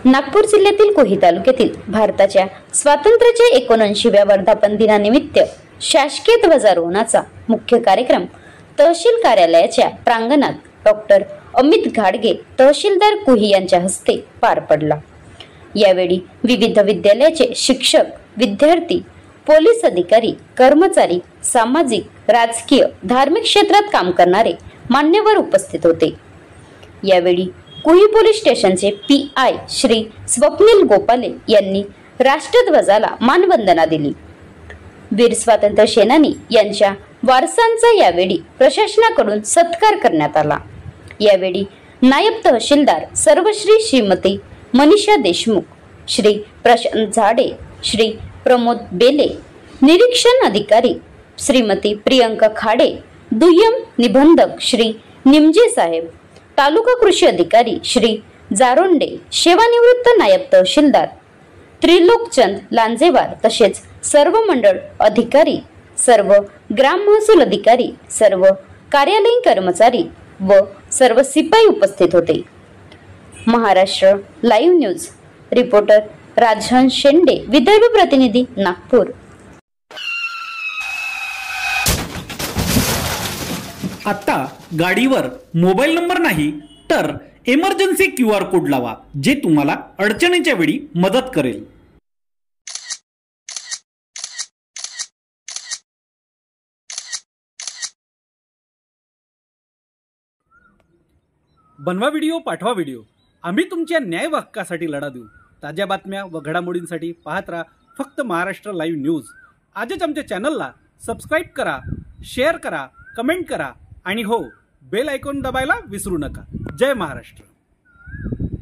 नागपूर जिल्ह्यातील कोही तालुक्यातील भारताच्या स्वातंत्र्याच्या 79व्या वर्धापन दिनानिमित्त शासकीय ध्वजारोहणाचा मुख्य कार्यक्रम तहसील कार्यालयाच्या प्रांगणात डॉक्टर अमित घाडगे तहसीलदार कोही यांच्या हस्ते पार पडला। यावेळी विविध विद्यालयाचे शिक्षक, विद्यार्थी, पोलीस अधिकारी, कर्मचारी, सामाजिक, राजकीय, धार्मिक क्षेत्रात काम करणारे मान्यवर उपस्थित होते। यावेळी कोही पोलीस स्टेशनचे PI श्री स्वप्नील गोपाले यांनी राष्ट्रध्वजाला मानवंदना दिली। वीर स्वातंत्र्य सेनानी यांच्या वारसांचा यावेळी प्रशासनाकडून सत्कार करण्यात आला। यावेळी नायब तहसीलदार सर्वश्री श्रीमती मनीषा देशमुख, श्री प्रशांत झाडे, श्री प्रमोद बेले, निरीक्षण अधिकारी श्रीमती प्रियंका खाडे, दुय्यम निबंधक श्री निमजे साहेब, तालुका कृषी अधिकारी श्री जारोंडे, सेवानिवृत्त नायब तहसीलदार त्रिलोकचंद लांजेवार तसेच सर्व मंडळ अधिकारी, सर्व ग्राम महसूल अधिकारी, सर्व कार्यालयीन कर्मचारी व सर्व सिपाई उपस्थित होते। महाराष्ट्र लाईव्ह न्यूज रिपोर्टर राजहंस शेंडे, विदर्भ प्रतिनिधी, नागपूर। आता गाडीवर मोबाईल नंबर नाही तर इमर्जन्सी QR कोड लावा, जे तुम्हाला अडचणीच्या वेळी मदत करेल। बनवा व्हिडिओ, पाठवा व्हिडिओ, आम्ही तुमच्या न्याय व हक्कासाठी लढा देऊ। ताज्या बातम्या व घडामोडींसाठी पाहत राहा फक्त महाराष्ट्र लाईव्ह न्यूज। आजच आमच्या चॅनलला सबस्क्राईब करा, शेअर करा, कमेंट करा आणि हो, बेल आयकॉन दाबायला विसरू नका। जय महाराष्ट्र।